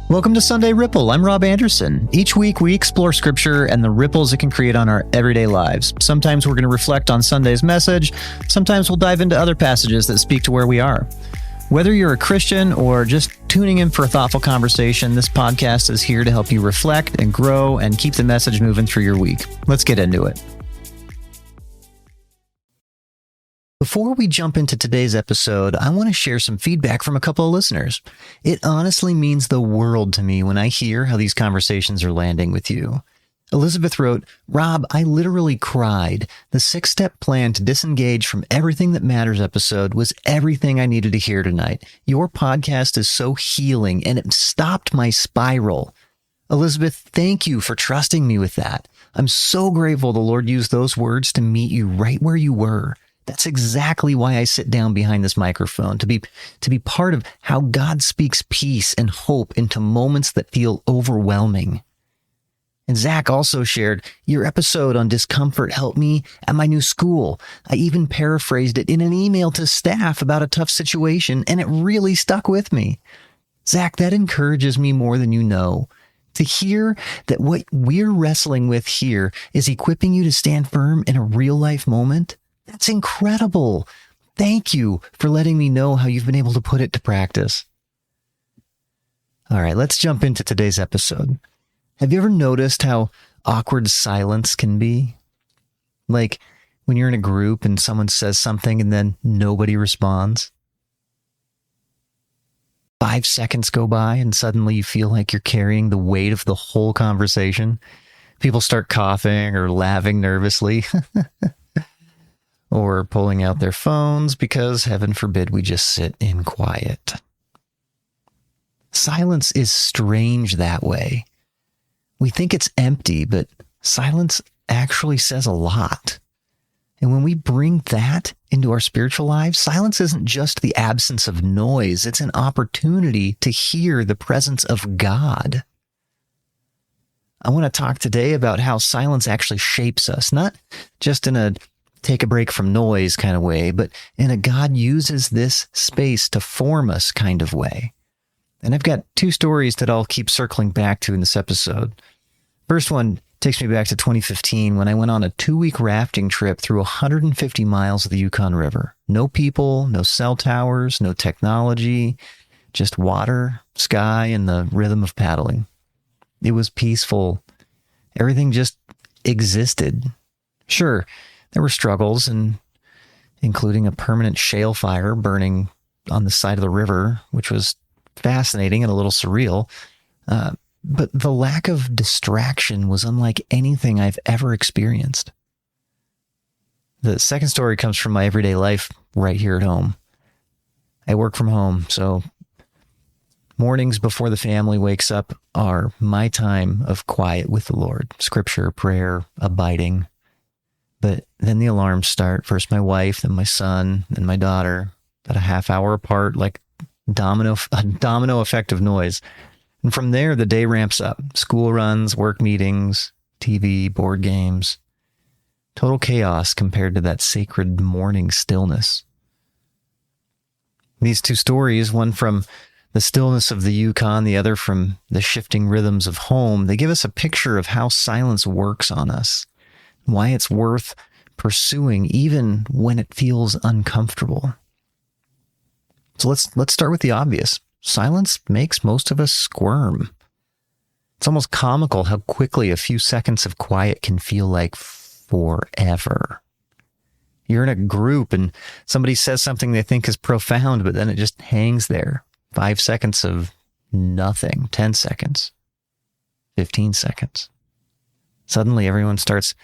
Welcome to Sunday Ripple. I'm Rob Anderson. Each week we explore scripture and the ripples it can create on our everyday lives. Sometimes we're going to reflect on Sunday's message. Sometimes we'll dive into other passages that speak to where we are. Whether you're a Christian or just tuning in for a thoughtful conversation, this podcast is here to help you reflect and grow and keep the message moving through your week. Let's get into it. Before we jump into today's episode, I want to share some feedback from a couple of listeners. It honestly means the world to me when I hear how these conversations are landing with you. Elizabeth wrote, "Rob, I literally cried. The 6-step plan to disengage from everything that matters episode was everything I needed to hear tonight. Your podcast is so healing and it stopped my spiral." Elizabeth, thank you for trusting me with that. I'm so grateful the Lord used those words to meet you right where you were. That's exactly why I sit down behind this microphone, to be part of how God speaks peace and hope into moments that feel overwhelming. And Zach also shared, "Your episode on discomfort helped me at my new school. I even paraphrased it in an email to staff about a tough situation, and it really stuck with me." Zach, that encourages me more than you know. To hear that what we're wrestling with here is equipping you to stand firm in a real-life moment, that's incredible. Thank you for letting me know how you've been able to put it to practice. All right, let's jump into today's episode. Have you ever noticed how awkward silence can be? Like when you're in a group and someone says something and then nobody responds. 5 seconds go by and suddenly you feel like you're carrying the weight of the whole conversation. People start coughing or laughing nervously. Or pulling out their phones because, heaven forbid, we just sit in quiet. Silence is strange that way. We think it's empty, but silence actually says a lot. And when we bring that into our spiritual lives, silence isn't just the absence of noise. It's an opportunity to hear the presence of God. I want to talk today about how silence actually shapes us, not just in a take a break from noise kind of way, but in a God uses this space to form us kind of way. And I've got 2 stories that I'll keep circling back to in this episode. First one takes me back to 2015 when I went on a 2-week rafting trip through 150 miles of the Yukon River. No people, no cell towers, no technology, just water, sky, and the rhythm of paddling. It was peaceful. Everything just existed. Sure, there were struggles, and including a permanent shale fire burning on the side of the river, which was fascinating and a little surreal. But the lack of distraction was unlike anything I've ever experienced. The second story comes from my everyday life right here at home. I work from home, so mornings before the family wakes up are my time of quiet with the Lord. Scripture, prayer, abiding. But then the alarms start. First my wife, then my son, then my daughter, about a half hour apart, like a domino effect of noise. And from there, the day ramps up. School runs, work meetings, TV, board games. Total chaos compared to that sacred morning stillness. These 2 stories, one from the stillness of the Yukon, the other from the shifting rhythms of home, they give us a picture of how silence works on us. Why it's worth pursuing even when it feels uncomfortable. So let's start with the obvious. Silence makes most of us squirm. It's almost comical how quickly a few seconds of quiet can feel like forever. You're in a group and somebody says something they think is profound, but then it just hangs there. 5 seconds of nothing, 10 seconds, 15 seconds. Suddenly everyone starts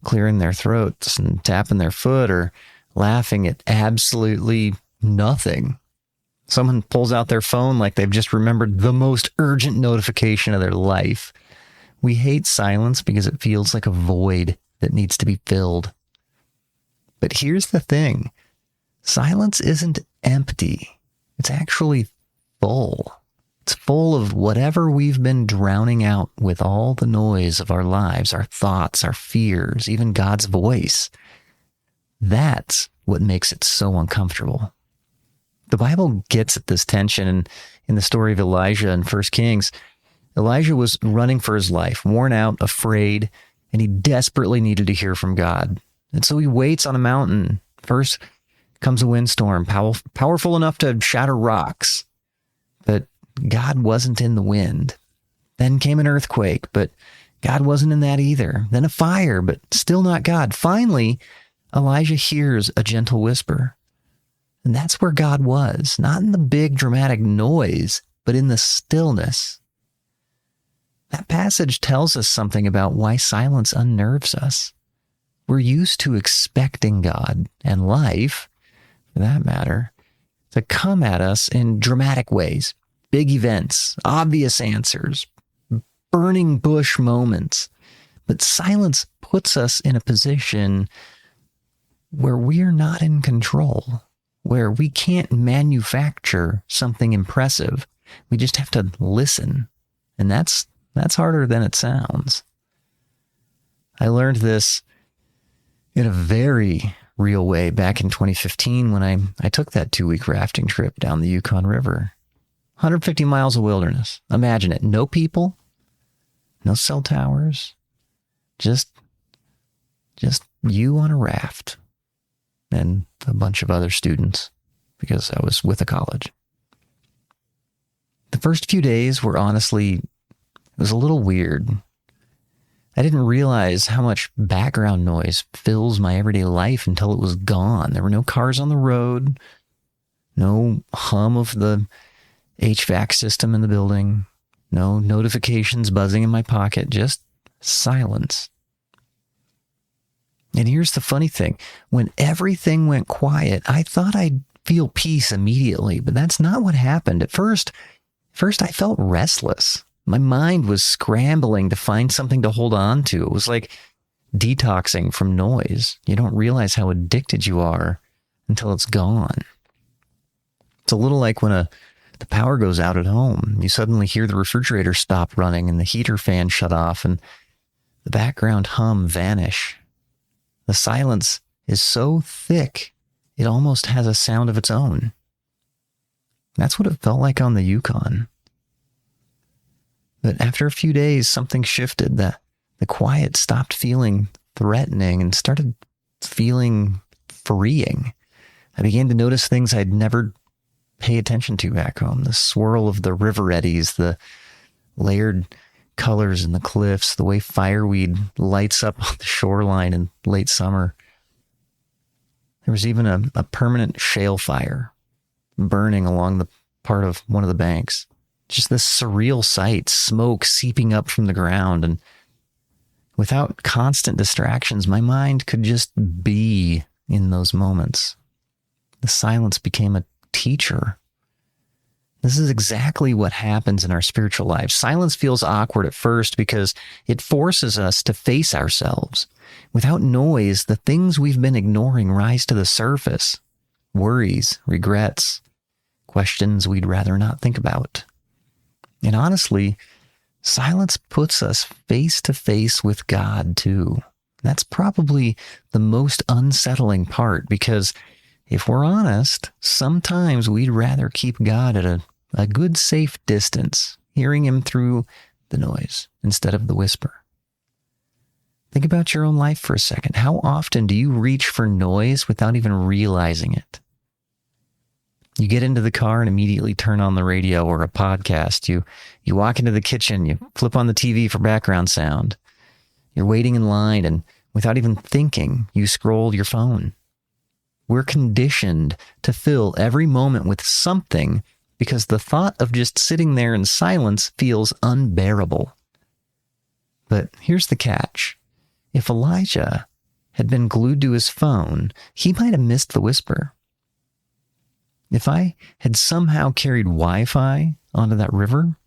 clearing their throats and tapping their foot or laughing at absolutely nothing. Someone pulls out their phone like they've just remembered the most urgent notification of their life. We hate silence because it feels like a void that needs to be filled. But here's the thing. Silence isn't empty. It's actually full. It's full of whatever we've been drowning out with all the noise of our lives, our thoughts, our fears, even God's voice. That's what makes it so uncomfortable. The Bible gets at this tension in the story of Elijah in 1 Kings. Elijah was running for his life, worn out, afraid, and he desperately needed to hear from God. And so he waits on a mountain. First comes a windstorm, powerful enough to shatter rocks. But God wasn't in the wind. Then came an earthquake, but God wasn't in that either. Then a fire, but still not God. Finally, Elijah hears a gentle whisper. And that's where God was, not in the big dramatic noise, but in the stillness. That passage tells us something about why silence unnerves us. We're used to expecting God and life, for that matter, to come at us in dramatic ways, big events, obvious answers, burning bush moments. But silence puts us in a position where we're not in control, where we can't manufacture something impressive. We just have to listen. And that's harder than it sounds. I learned this in a very real way back in 2015 when I took that 2-week rafting trip down the Yukon River. 150 miles of wilderness. Imagine it. No people, no cell towers, just you on a raft and a bunch of other students because I was with a college. The first few days were honestly, it was a little weird. I didn't realize how much background noise fills my everyday life until it was gone. There were no cars on the road, no hum of the HVAC system in the building, no notifications buzzing in my pocket, just silence. And here's the funny thing. When everything went quiet, I thought I'd feel peace immediately, but that's not what happened. At first I felt restless. My mind was scrambling to find something to hold on to. It was like detoxing from noise. You don't realize how addicted you are until it's gone. It's a little like when the power goes out at home. You suddenly hear the refrigerator stop running and the heater fan shut off and the background hum vanish. The silence is so thick, it almost has a sound of its own. That's what it felt like on the Yukon. But after a few days, something shifted. The quiet stopped feeling threatening and started feeling freeing. I began to notice things I'd never pay attention to back home. The swirl of the river eddies, the layered colors in the cliffs, the way fireweed lights up on the shoreline in late summer. There was even a permanent shale fire burning along the part of one of the banks. Just this surreal sight, smoke seeping up from the ground. And without constant distractions, my mind could just be in those moments. The silence became a teacher. This is exactly what happens in our spiritual lives. Silence feels awkward at first because it forces us to face ourselves. Without noise, the things we've been ignoring rise to the surface. Worries, regrets, questions we'd rather not think about. And honestly, silence puts us face to face with God too. That's probably the most unsettling part because if we're honest, sometimes we'd rather keep God at a good safe distance, hearing him through the noise instead of the whisper. Think about your own life for a second. How often do you reach for noise without even realizing it? You get into the car and immediately turn on the radio or a podcast. You walk into the kitchen, you flip on the TV for background sound. You're waiting in line and without even thinking, you scroll your phone. We're conditioned to fill every moment with something because the thought of just sitting there in silence feels unbearable. But here's the catch. If Elijah had been glued to his phone, he might have missed the whisper. If I had somehow carried Wi-Fi onto that river,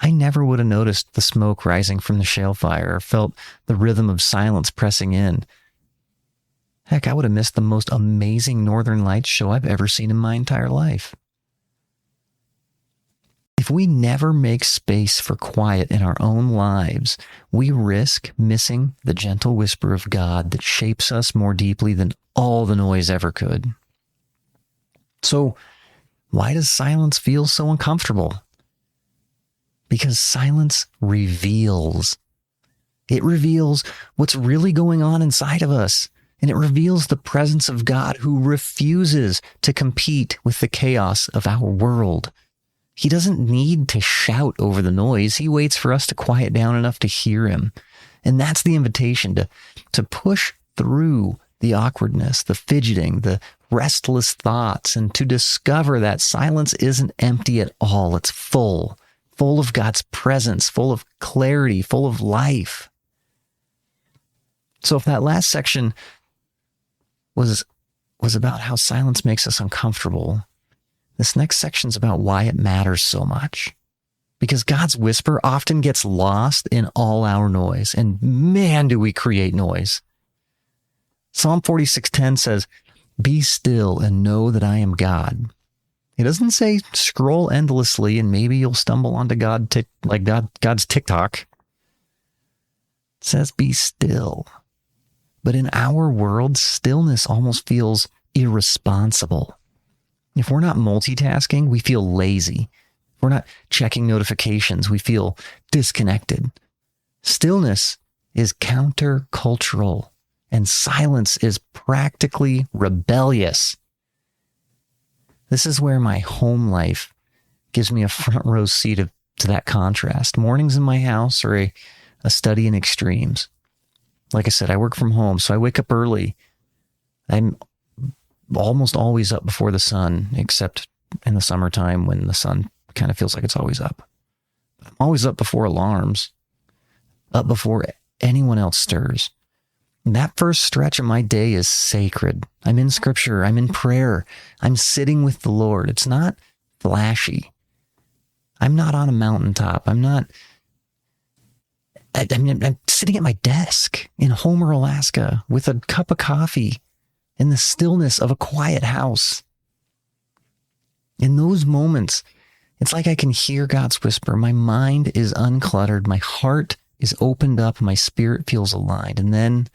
I never would have noticed the smoke rising from the shale fire or felt the rhythm of silence pressing in. Heck, I would have missed the most amazing Northern Lights show I've ever seen in my entire life. If we never make space for quiet in our own lives, we risk missing the gentle whisper of God that shapes us more deeply than all the noise ever could. So why does silence feel so uncomfortable? Because silence reveals. It reveals what's really going on inside of us. And it reveals the presence of God who refuses to compete with the chaos of our world. He doesn't need to shout over the noise. He waits for us to quiet down enough to hear him. And that's the invitation to push through the awkwardness, the fidgeting, the restless thoughts, and to discover that silence isn't empty at all. It's full of God's presence, full of clarity, full of life. So if that last section was about how silence makes us uncomfortable, this next section's about why it matters so much. Because God's whisper often gets lost in all our noise. And man, do we create noise. Psalm 46:10 says, "Be still and know that I am God." It doesn't say scroll endlessly and maybe you'll stumble onto God's TikTok. It says be still. But in our world, stillness almost feels irresponsible. If we're not multitasking, we feel lazy. If we're not checking notifications, we feel disconnected. Stillness is countercultural, and silence is practically rebellious. This is where my home life gives me a front row seat to that contrast. Mornings in my house are a study in extremes. Like I said, I work from home, so I wake up early. I'm almost always up before the sun, except in the summertime when the sun kind of feels like it's always up. I'm always up before alarms, up before anyone else stirs. And that first stretch of my day is sacred. I'm in scripture. I'm in prayer. I'm sitting with the Lord. It's not flashy. I'm not on a mountaintop. I'm sitting at my desk in Homer, Alaska with a cup of coffee in the stillness of a quiet house. In those moments, it's like I can hear God's whisper. My mind is uncluttered. My heart is opened up. My spirit feels aligned. And then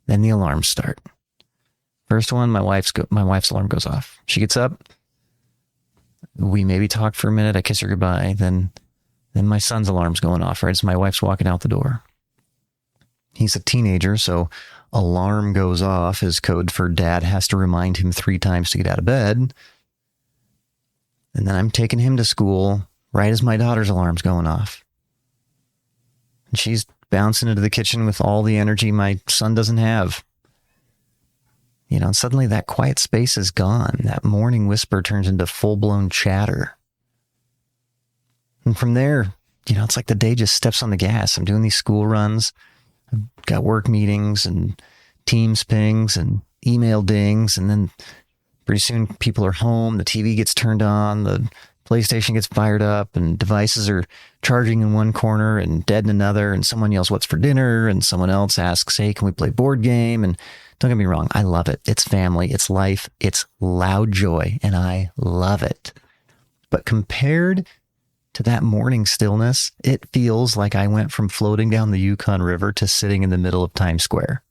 the alarms start. First one, my wife's alarm goes off. She gets up. We maybe talk for a minute. I kiss her goodbye. Then my son's alarm's going off, right? So my wife's walking out the door. He's a teenager, so alarm goes off is code for dad has to remind him 3 times to get out of bed. And then I'm taking him to school right as my daughter's alarm's going off. And she's bouncing into the kitchen with all the energy my son doesn't have. And suddenly that quiet space is gone. That morning whisper turns into full-blown chatter. And from there, it's like the day just steps on the gas. I'm doing these school runs. I've got work meetings and Teams pings and email dings. And then pretty soon people are home. The TV gets turned on. The PlayStation gets fired up and devices are charging in one corner and dead in another. And someone yells, "What's for dinner?" And someone else asks, "Hey, can we play board game?" And don't get me wrong. I love it. It's family. It's life. It's loud joy. And I love it. But compared to that morning stillness, it feels like I went from floating down the Yukon River to sitting in the middle of Times Square.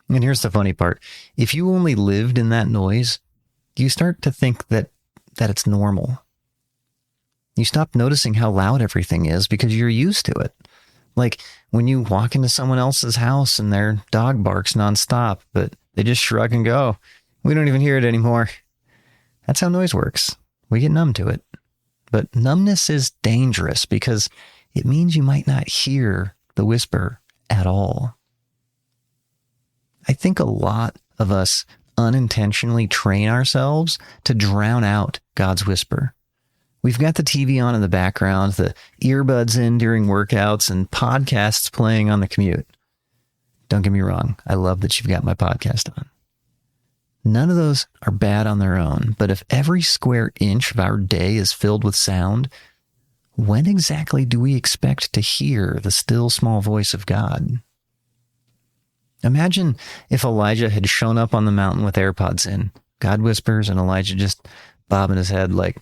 And here's the funny part. If you only lived in that noise, you start to think that it's normal. You stop noticing how loud everything is because you're used to it. Like when you walk into someone else's house and their dog barks nonstop, but they just shrug and go, "We don't even hear it anymore." That's how noise works. We get numb to it. But numbness is dangerous because it means you might not hear the whisper at all. I think a lot of us unintentionally train ourselves to drown out God's whisper. We've got the TV on in the background, the earbuds in during workouts, and podcasts playing on the commute. Don't get me wrong. I love that you've got my podcast on. None of those are bad on their own, but if every square inch of our day is filled with sound, when exactly do we expect to hear the still small voice of God? Imagine if Elijah had shown up on the mountain with AirPods in. God whispers and Elijah just bobbing his head like,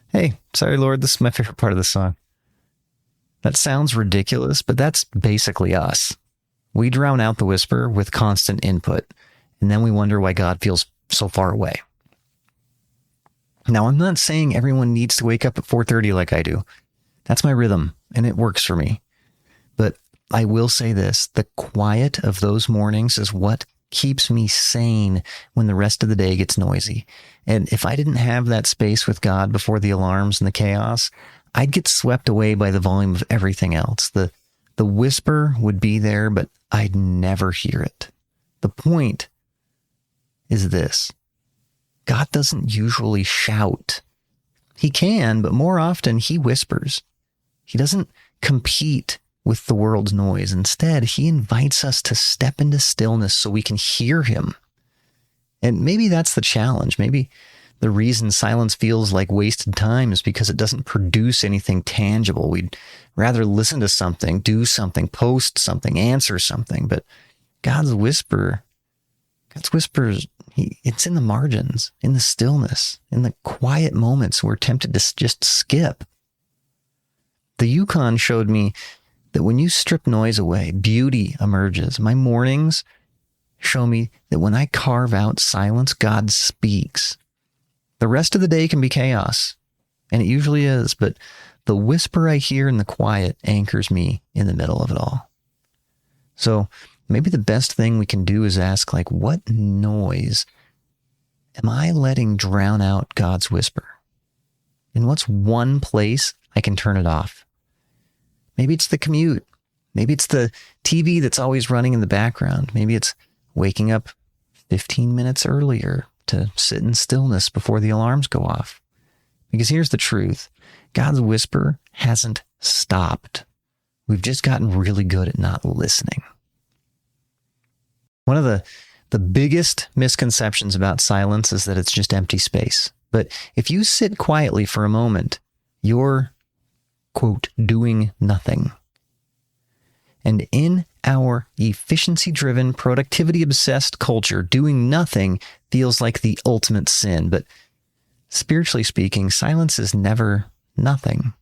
"Hey, sorry, Lord, this is my favorite part of the song." That sounds ridiculous, but that's basically us. We drown out the whisper with constant input, and then we wonder why God feels so far away. Now, I'm not saying everyone needs to wake up at 4:30 like I do. That's my rhythm, and it works for me. But I will say this, the quiet of those mornings is what keeps me sane when the rest of the day gets noisy. And if I didn't have that space with God before the alarms and the chaos, I'd get swept away by the volume of everything else. The whisper would be there, but I'd never hear it. The point is this: God doesn't usually shout. He can, but more often he whispers. He doesn't compete with the world's noise. Instead, he invites us to step into stillness so we can hear him. And maybe that's the challenge. Maybe the reason silence feels like wasted time is because it doesn't produce anything tangible. We'd rather listen to something, do something, post something, answer something. But God's whispers, it's in the margins, in the stillness, in the quiet moments we're tempted to just skip. The Yukon showed me that when you strip noise away, beauty emerges. My mornings show me that when I carve out silence, God speaks. The rest of the day can be chaos, and it usually is, but the whisper I hear in the quiet anchors me in the middle of it all. So maybe the best thing we can do is ask, what noise am I letting drown out God's whisper? And what's one place I can turn it off? Maybe it's the commute. Maybe it's the TV that's always running in the background. Maybe it's waking up 15 minutes earlier to sit in stillness before the alarms go off. Because here's the truth. God's whisper hasn't stopped. We've just gotten really good at not listening. One of the biggest misconceptions about silence is that it's just empty space. But if you sit quietly for a moment, you're, quote, doing nothing. And in our efficiency-driven, productivity-obsessed culture, doing nothing feels like the ultimate sin. But spiritually speaking, silence is never nothing.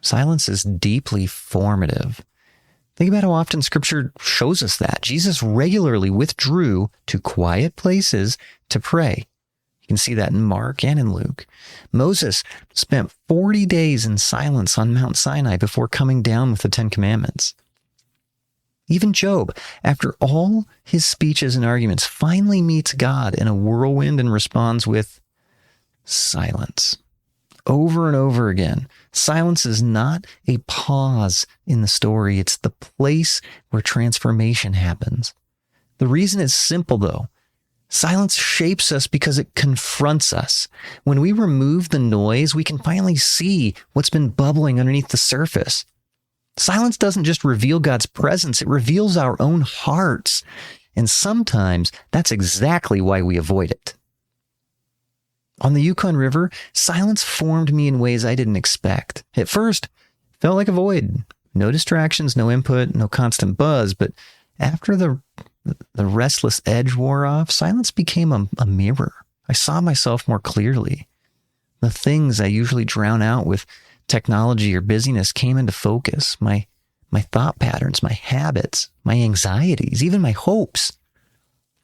Silence is deeply formative. Think about how often Scripture shows us that. Jesus regularly withdrew to quiet places to pray. You can see that in Mark and in Luke. Moses spent 40 days in silence on Mount Sinai before coming down with the Ten Commandments. Even Job, after all his speeches and arguments, finally meets God in a whirlwind and responds with silence. Over and over again, silence is not a pause in the story. It's the place where transformation happens. The reason is simple, though. Silence shapes us because it confronts us. When we remove the noise, we can finally see what's been bubbling underneath the surface. Silence doesn't just reveal God's presence, it reveals our own hearts. And sometimes that's exactly why we avoid it. On the Yukon River, silence formed me in ways I didn't expect. At first, it felt like a void. No distractions, no input, no constant buzz. But after the restless edge wore off, silence became a mirror. I saw myself more clearly. The things I usually drown out with technology or busyness came into focus. My thought patterns, my habits, my anxieties, even my hopes.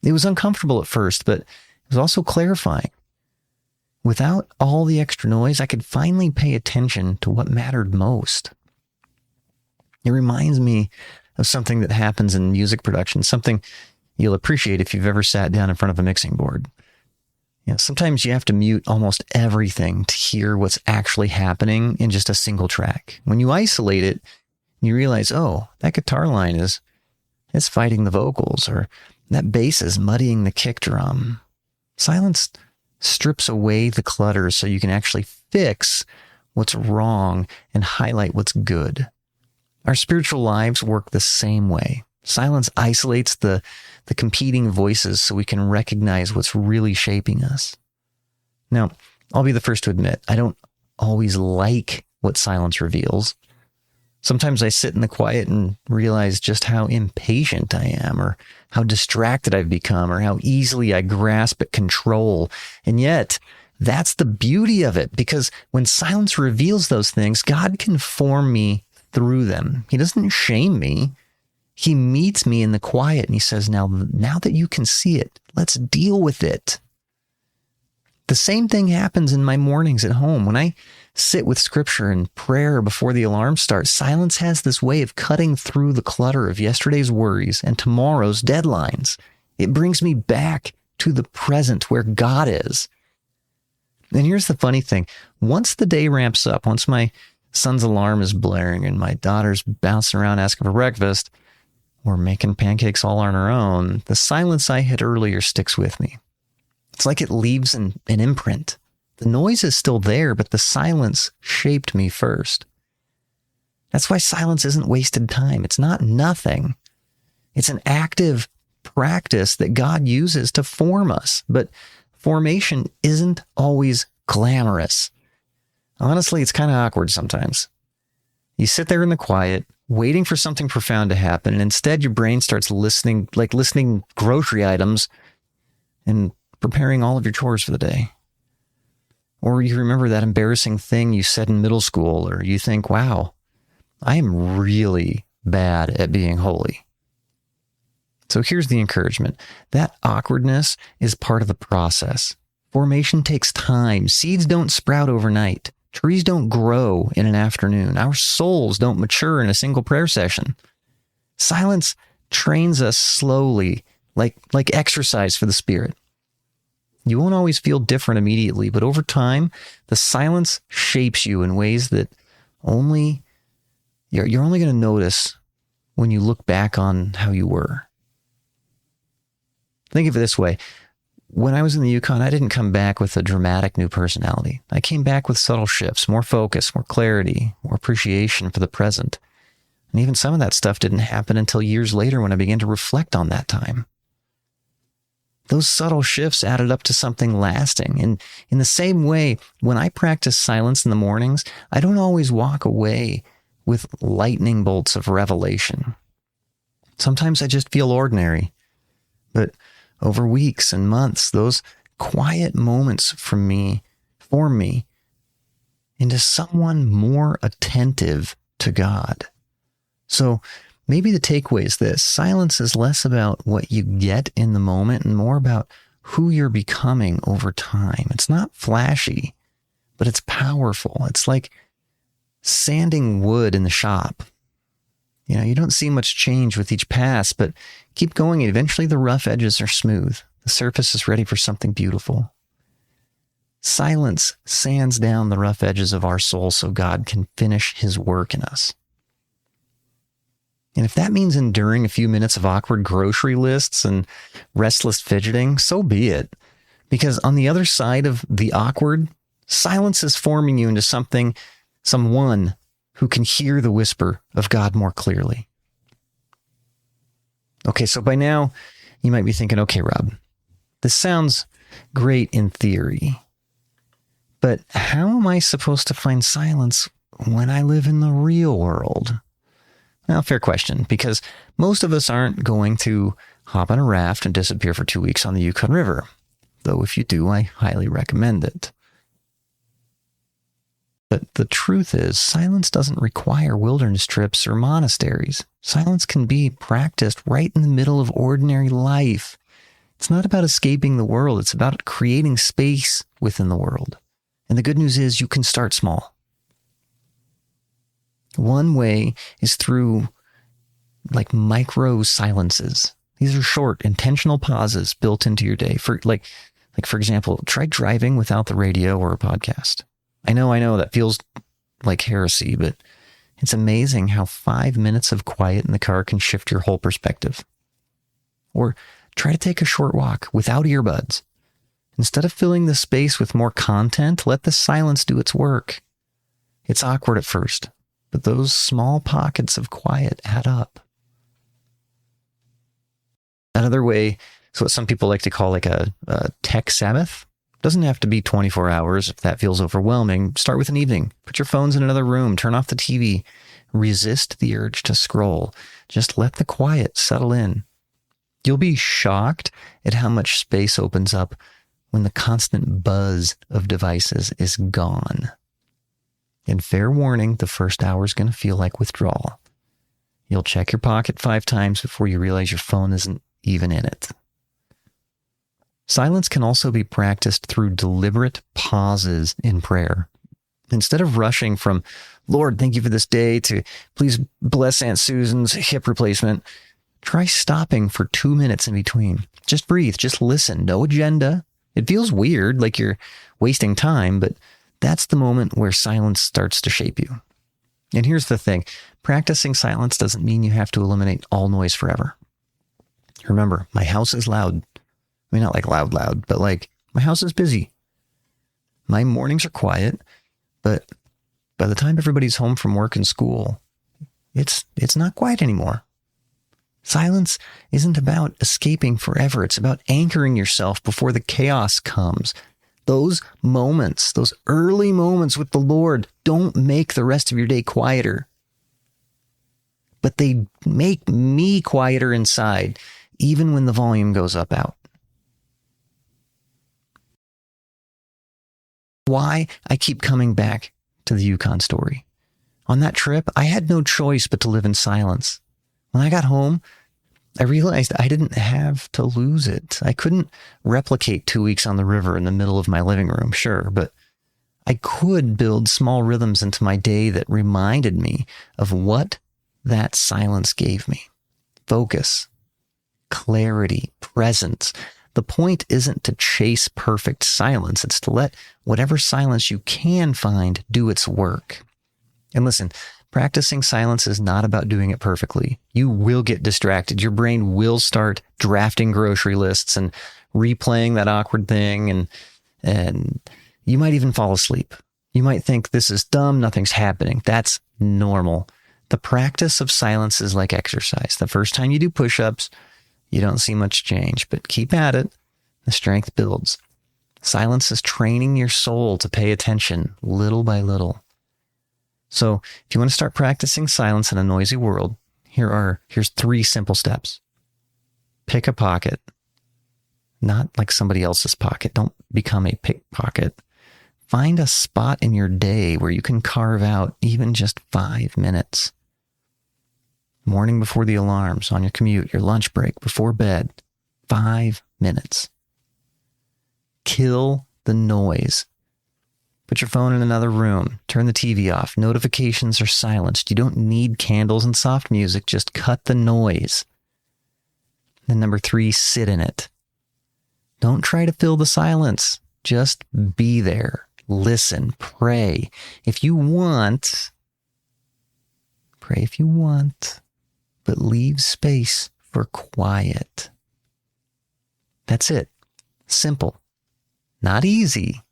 It was uncomfortable at first, but it was also clarifying. Without all the extra noise, I could finally pay attention to what mattered most. It reminds me of something that happens in music production, something you'll appreciate if you've ever sat down in front of a mixing board. Sometimes you have to mute almost everything to hear what's actually happening in just a single track. When you isolate it, you realize, that guitar line is fighting the vocals, or that bass is muddying the kick drum. Silence strips away the clutter so you can actually fix what's wrong and highlight what's good. Our spiritual lives work the same way. Silence isolates the competing voices so we can recognize what's really shaping us. Now, I'll be the first to admit, I don't always like what silence reveals. Sometimes I sit in the quiet and realize just how impatient I am, or how distracted I've become, or how easily I grasp at control. And yet, that's the beauty of it, because when silence reveals those things, God can form me through them. He doesn't shame me. He meets me in the quiet and he says, now that you can see it, let's deal with it. The same thing happens in my mornings at home. When I sit with scripture and prayer before the alarm starts, silence has this way of cutting through the clutter of yesterday's worries and tomorrow's deadlines. It brings me back to the present where God is. And here's the funny thing. Once the day ramps up, once my son's alarm is blaring and my daughter's bouncing around asking for breakfast, or making pancakes all on her own, the silence I hit earlier sticks with me. It's like it leaves an imprint. The noise is still there, but the silence shaped me first. That's why silence isn't wasted time. It's not nothing. It's an active practice that God uses to form us. But formation isn't always glamorous. Honestly, it's kind of awkward sometimes. You sit there in the quiet, waiting for something profound to happen, and instead your brain starts listening grocery items and preparing all of your chores for the day. Or you remember that embarrassing thing you said in middle school, or you think, wow, I am really bad at being holy. So here's the encouragement. That awkwardness is part of the process. Formation takes time. Seeds don't sprout overnight. Trees don't grow in an afternoon. Our souls don't mature in a single prayer session. Silence trains us slowly, like exercise for the spirit. You won't always feel different immediately, but over time, the silence shapes you in ways that you're only going to notice when you look back on how you were. Think of it this way. When I was in the Yukon, I didn't come back with a dramatic new personality. I came back with subtle shifts, more focus, more clarity, more appreciation for the present. And even some of that stuff didn't happen until years later when I began to reflect on that time. Those subtle shifts added up to something lasting. And in the same way, when I practice silence in the mornings, I don't always walk away with lightning bolts of revelation. Sometimes I just feel ordinary. But over weeks and months, those quiet moments form me into someone more attentive to God. So maybe the takeaway is this: silence is less about what you get in the moment and more about who you're becoming over time. It's not flashy, but it's powerful. It's like sanding wood in the shop. You don't see much change with each pass, but keep going. Eventually the rough edges are smooth. The surface is ready for something beautiful. Silence sands down the rough edges of our soul so God can finish his work in us. And if that means enduring a few minutes of awkward grocery lists and restless fidgeting, so be it. Because on the other side of the awkward, silence is forming you into someone who can hear the whisper of God more clearly. Okay, so by now, you might be thinking, okay, Rob, this sounds great in theory, but how am I supposed to find silence when I live in the real world? Well, fair question, because most of us aren't going to hop on a raft and disappear for 2 weeks on the Yukon River. Though if you do, I highly recommend it. But the truth is, silence doesn't require wilderness trips or monasteries. Silence can be practiced right in the middle of ordinary life. It's not about escaping the world. It's about creating space within the world. And the good news is you can start small. One way is through micro silences. These are short, intentional pauses built into your day. For example, try driving without the radio or a podcast. I know that feels like heresy, but it's amazing how 5 minutes of quiet in the car can shift your whole perspective. Or try to take a short walk without earbuds. Instead of filling the space with more content, let the silence do its work. It's awkward at first, but those small pockets of quiet add up. Another way is what some people like to call a tech Sabbath. Doesn't have to be 24 hours if that feels overwhelming. Start with an evening. Put your phones in another room. Turn off the TV. Resist the urge to scroll. Just let the quiet settle in. You'll be shocked at how much space opens up when the constant buzz of devices is gone. And fair warning, the first hour is going to feel like withdrawal. You'll check your pocket 5 times before you realize your phone isn't even in it. Silence can also be practiced through deliberate pauses in prayer. Instead of rushing from, Lord, thank you for this day, to please bless Aunt Susan's hip replacement, try stopping for 2 minutes in between. Just breathe, just listen, no agenda. It feels weird, like you're wasting time, but that's the moment where silence starts to shape you. And here's the thing, practicing silence doesn't mean you have to eliminate all noise forever. Remember, my house is loud. I mean, not like loud, but like my house is busy. My mornings are quiet, but by the time everybody's home from work and school, it's not quiet anymore. Silence isn't about escaping forever. It's about anchoring yourself before the chaos comes. Those moments, those early moments with the Lord, don't make the rest of your day quieter. But they make me quieter inside, even when the volume goes out. Why I keep coming back to the Yukon story. On that trip, I had no choice but to live in silence. When I got home, I realized I didn't have to lose it. I couldn't replicate 2 weeks on the river in the middle of my living room, sure, but I could build small rhythms into my day that reminded me of what that silence gave me. Focus, clarity, presence. The point isn't to chase perfect silence. It's to let whatever silence you can find do its work. And listen, practicing silence is not about doing it perfectly. You will get distracted. Your brain will start drafting grocery lists and replaying that awkward thing, and you might even fall asleep. You might think this is dumb, nothing's happening. That's normal. The practice of silence is like exercise. The first time you do push-ups, you don't see much change, but keep at it. The strength builds. Silence is training your soul to pay attention little by little. So if you want to start practicing silence in a noisy world, here's 3 simple steps. Pick a pocket, not like somebody else's pocket. Don't become a pickpocket. Find a spot in your day where you can carve out even just 5 minutes. Morning before the alarms, on your commute, your lunch break, before bed. 5 minutes. Kill the noise. Put your phone in another room. Turn the TV off. Notifications are silenced. You don't need candles and soft music. Just cut the noise. Then number 3, sit in it. Don't try to fill the silence. Just be there. Listen. Pray. If you want, pray if you want, but leave space for quiet. That's it. Simple. Not easy,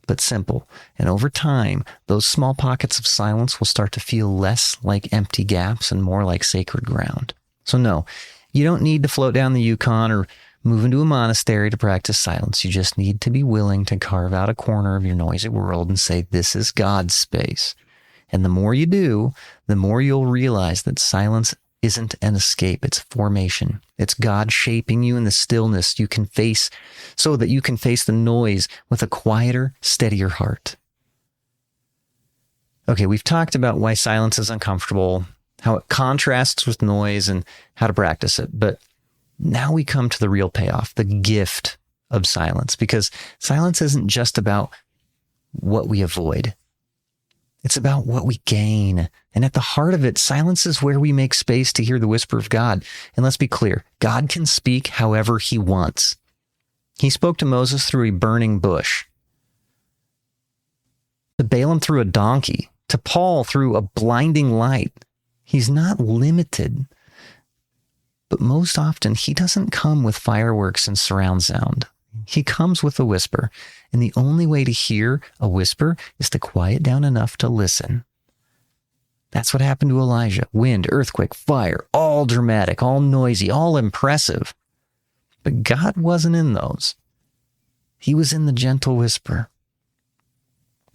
but simple. And over time, those small pockets of silence will start to feel less like empty gaps and more like sacred ground. So no, you don't need to float down the Yukon or move into a monastery to practice silence. You just need to be willing to carve out a corner of your noisy world and say, this is God's space. And the more you do, the more you'll realize that silence isn't an escape. It's formation. It's God shaping you in the stillness you can face so that you can face the noise with a quieter, steadier heart. Okay, we've talked about why silence is uncomfortable, how it contrasts with noise, and how to practice it. But now we come to the real payoff, the gift of silence, because silence isn't just about what we avoid. It's about what we gain. And at the heart of it, silence is where we make space to hear the whisper of God. And let's be clear, God can speak however he wants. He spoke to Moses through a burning bush, to Balaam through a donkey, to Paul through a blinding light. He's not limited. But most often, he doesn't come with fireworks and surround sound. He comes with a whisper, and the only way to hear a whisper is to quiet down enough to listen. That's what happened to Elijah. Wind, earthquake, fire, all dramatic, all noisy, all impressive. But God wasn't in those. He was in the gentle whisper.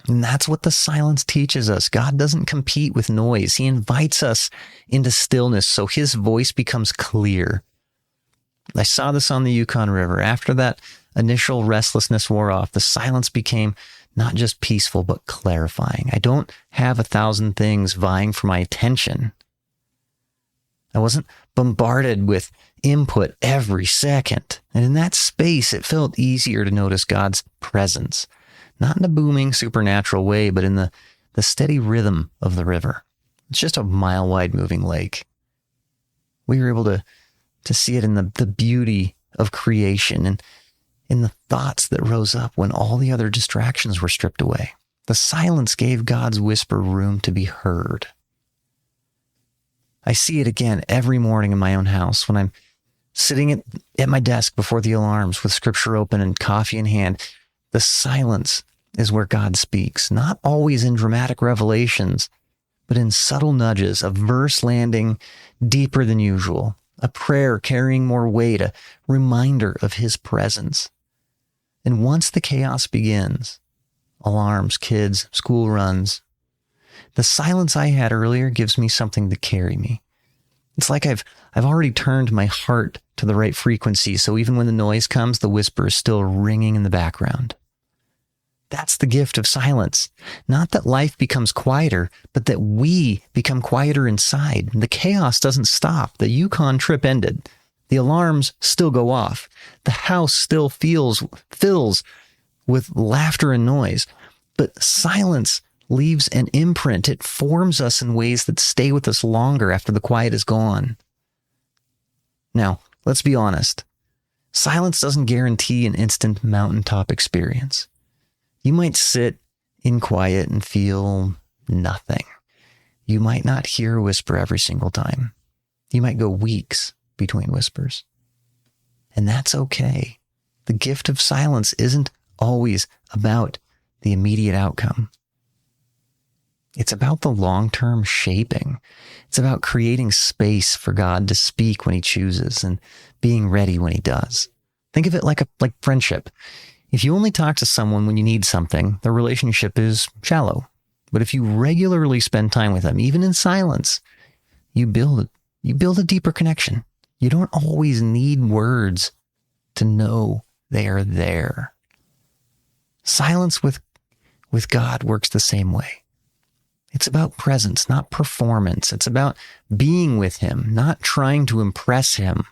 And that's what the silence teaches us. God doesn't compete with noise. He invites us into stillness so his voice becomes clear. I saw this on the Yukon River. After that initial restlessness wore off, the silence became not just peaceful, but clarifying. I don't have 1,000 things vying for my attention. I wasn't bombarded with input every second. And in that space, it felt easier to notice God's presence, not in a booming supernatural way, but in the steady rhythm of the river. It's just a mile-wide moving lake. We were able to see it in the beauty of creation and in the thoughts that rose up when all the other distractions were stripped away. The silence gave God's whisper room to be heard. I see it again every morning in my own house when I'm sitting at my desk before the alarms with scripture open and coffee in hand. The silence is where God speaks, not always in dramatic revelations, but in subtle nudges, a verse landing deeper than usual, a prayer carrying more weight, a reminder of his presence. And once the chaos begins, alarms, kids, school runs, the silence I had earlier gives me something to carry me. It's like I've already turned my heart to the right frequency, so even when the noise comes, the whisper is still ringing in the background. That's the gift of silence. Not that life becomes quieter, but that we become quieter inside. The chaos doesn't stop. The Yukon trip ended. The alarms still go off. The house still fills with laughter and noise. But silence leaves an imprint. It forms us in ways that stay with us longer after the quiet is gone. Now, let's be honest. Silence doesn't guarantee an instant mountaintop experience. You might sit in quiet and feel nothing. You might not hear a whisper every single time. You might go weeks between whispers. And that's okay. The gift of silence isn't always about the immediate outcome. It's about the long-term shaping. It's about creating space for God to speak when he chooses and being ready when he does. Think of it like friendship. If you only talk to someone when you need something, the relationship is shallow. But if you regularly spend time with them, even in silence, you build a deeper connection. You don't always need words to know they are there. Silence with God works the same way. It's about presence, not performance. It's about being with him, not trying to impress him.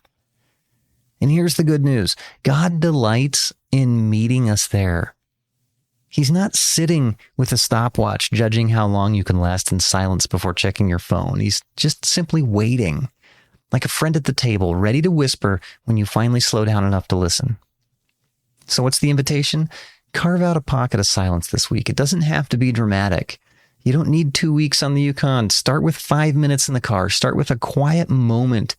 And here's the good news. God delights in meeting us there. He's not sitting with a stopwatch judging how long you can last in silence before checking your phone. He's just simply waiting, like a friend at the table, ready to whisper when you finally slow down enough to listen. So what's the invitation? Carve out a pocket of silence this week. It doesn't have to be dramatic. You don't need 2 weeks on the Yukon. Start with 5 minutes in the car. Start with a quiet moment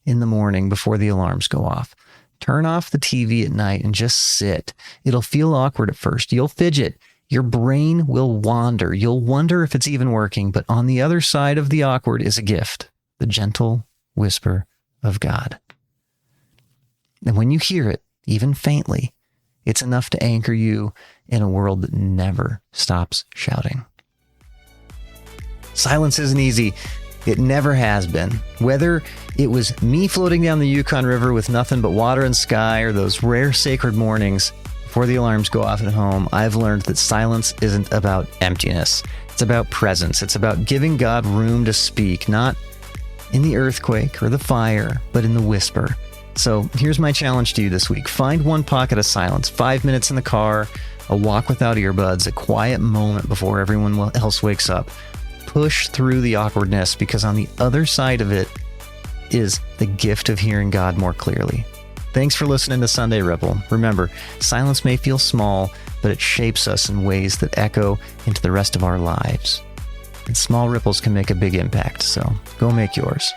in the morning before the alarms go off. Turn off the TV at night and just sit. It'll feel awkward at first. You'll fidget. Your brain will wander. You'll wonder if it's even working. But on the other side of the awkward is a gift, the gentle whisper of God. And when you hear it, even faintly, it's enough to anchor you in a world that never stops shouting. Silence isn't easy. It never has been. Whether it was me floating down the Yukon River with nothing but water and sky, or those rare sacred mornings before the alarms go off at home, I've learned that silence isn't about emptiness. It's about presence. It's about giving God room to speak, not in the earthquake or the fire, but in the whisper. So here's my challenge to you this week. Find one pocket of silence, 5 minutes in the car, a walk without earbuds, a quiet moment before everyone else wakes up. Push through the awkwardness, because on the other side of it is the gift of hearing God more clearly. Thanks for listening to Sunday Ripple. Remember, silence may feel small, but it shapes us in ways that echo into the rest of our lives. And small ripples can make a big impact, so go make yours.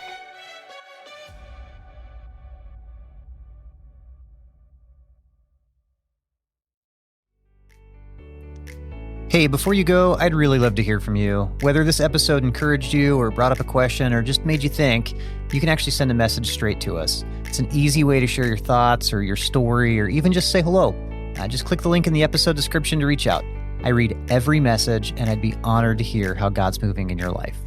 Hey, before you go, I'd really love to hear from you. Whether this episode encouraged you or brought up a question or just made you think, you can actually send a message straight to us. It's an easy way to share your thoughts or your story, or even just say hello. Just click the link in the episode description to reach out. I read every message, and I'd be honored to hear how God's moving in your life.